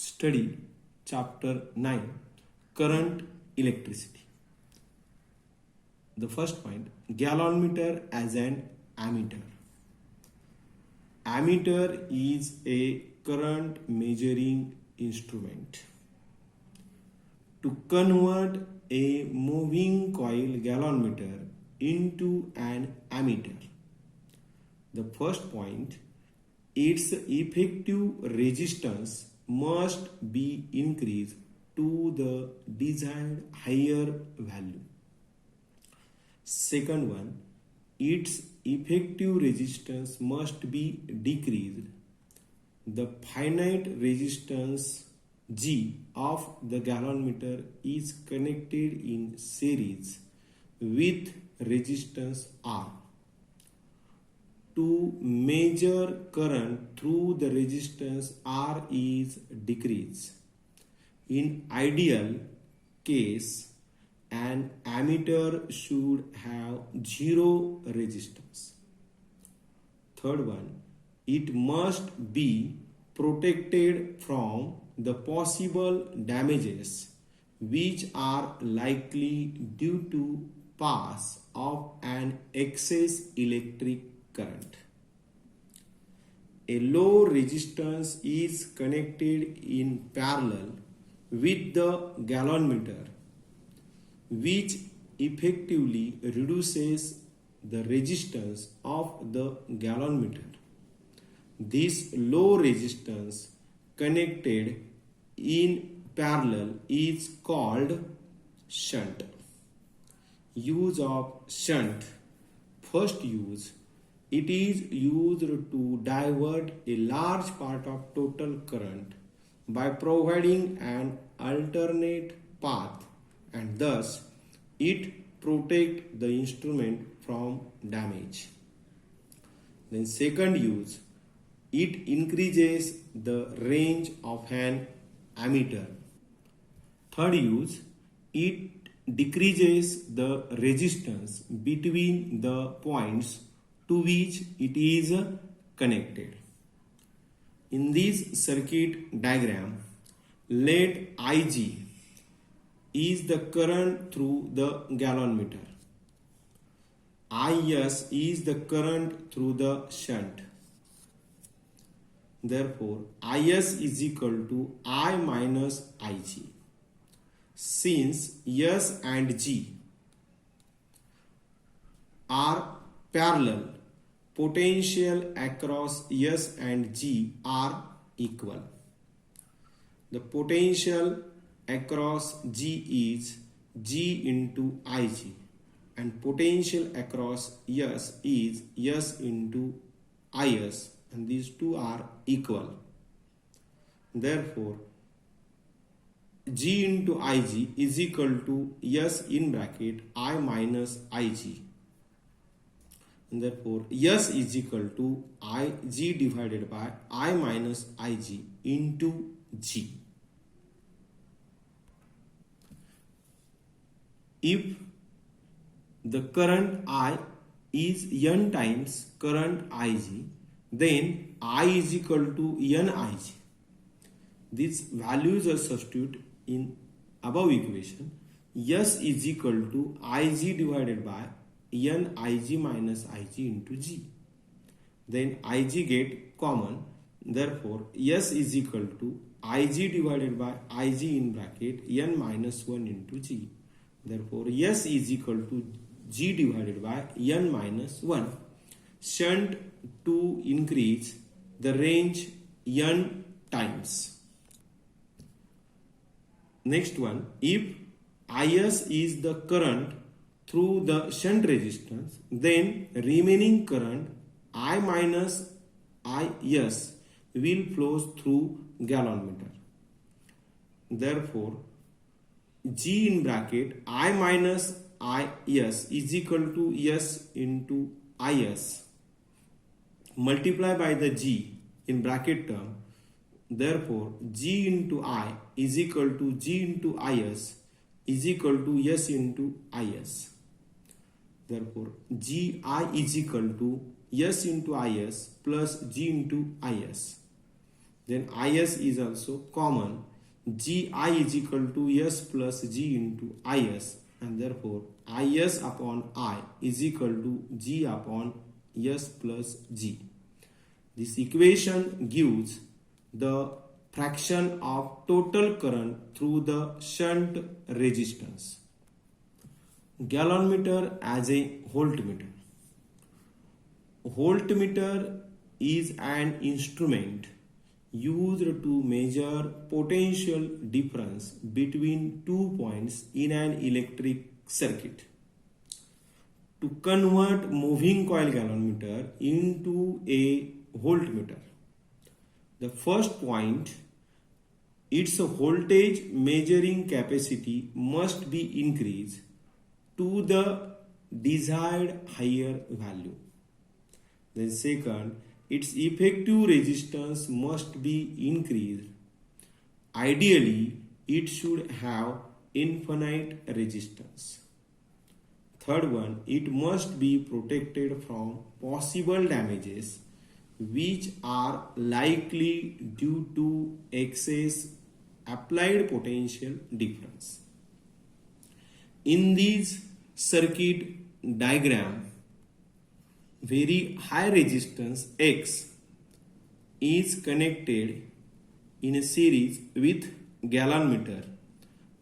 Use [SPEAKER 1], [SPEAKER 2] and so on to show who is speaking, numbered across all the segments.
[SPEAKER 1] study chapter 9 current electricity. The first point, galvanometer as an ammeter. Ammeter is a current measuring instrument. To convert a moving coil galvanometer into an ammeter, the first point, its effective resistance must be increased to the desired higher value. Second one, its effective resistance must be decreased. The finite resistance G of the galvanometer is connected in series with resistance R. To measure current through the resistance R is decreased. In ideal case, an ammeter should have zero resistance. Third one, it must be protected from the possible damages which are likely due to pass of an excess electric current. A low resistance is connected in parallel with the galvanometer, which effectively reduces the resistance of the galvanometer. This low resistance connected in parallel is called shunt. Use of shunt. First use, it is used to divert a large part of total current by providing an alternate path, and thus it protects the instrument from damage. Then second use, it increases the range of an ammeter. Third use, it decreases the resistance between the points to which it is connected. In this circuit diagram, let Ig is the current through the galvanometer. Is is the current through the shunt. Therefore, Is is equal to I minus Ig. Since S and G are parallel, potential across S and G are equal. The potential across G is G into Ig, and potential across S is S into Is, and these two are equal. Therefore, G into Ig is equal to S in bracket I minus Ig. And therefore, S is equal to Ig divided by I minus Ig into G. If the current I is N times current Ig, then I is equal to Nig. These values are substituted in above equation. S is equal to Ig divided by Nig minus Ig into G. Then Ig get common. Therefore, S is equal to Ig divided by Ig in bracket N minus 1 into G. Therefore, S is equal to G divided by N minus 1. Shunt to increase the range N times. Next one, if Is is the current through the shunt resistance, then remaining current I minus Is will flow through galvanometer. Therefore, G in bracket I minus Is is equal to S into Is multiply by the G in bracket term. Therefore, G into I is equal to G into Is is equal to S into Is. Therefore, Gi is equal to S into Is plus G into Is. then is is also common. Gi is equal to s plus g into is, and therefore is upon I is equal to g upon s plus g. This equation gives the fraction of total current through the shunt resistance. Gallonmeter as a voltmeter. Voltmeter is an instrument used to measure potential difference between 2 points in an electric circuit. To convert moving coil gallonmeter into a voltmeter, the first point, its voltage measuring capacity must be increased to the desired higher value. Then second, its effective resistance must be increased. Ideally, it should have infinite resistance. Third one, it must be protected from possible damages which are likely due to excess applied potential difference. In this circuit diagram, very high resistance X is connected in a series with gallonmeter.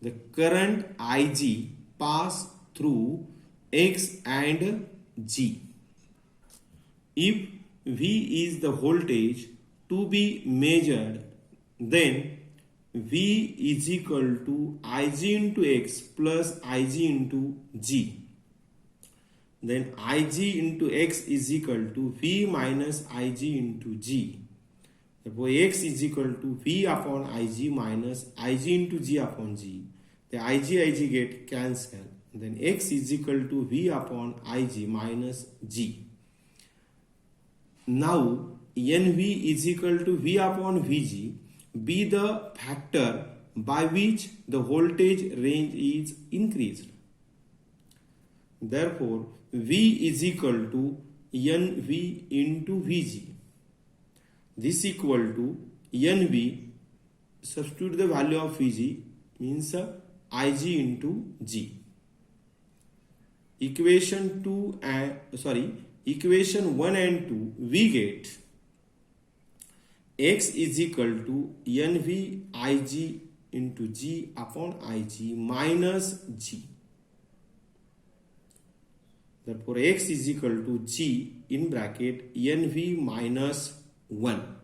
[SPEAKER 1] The current Ig pass through X and G. If V is the voltage to be measured, then V is equal to Ig into X plus Ig into G. Then Ig into X is equal to V minus Ig into G. Therefore, X is equal to V upon Ig minus Ig into G upon G. The Ig get cancelled. Then X is equal to V upon Ig minus G. Now, NV is equal to V upon Vg be the factor by which the voltage range is increased. Therefore, V is equal to NV into Vg. This equal to NV, substitute the value of Vg, means Ig into G. Equation 1 and 2, we get X is equal to NV Ig into G upon Ig minus G. Therefore, X is equal to G in bracket NV minus 1.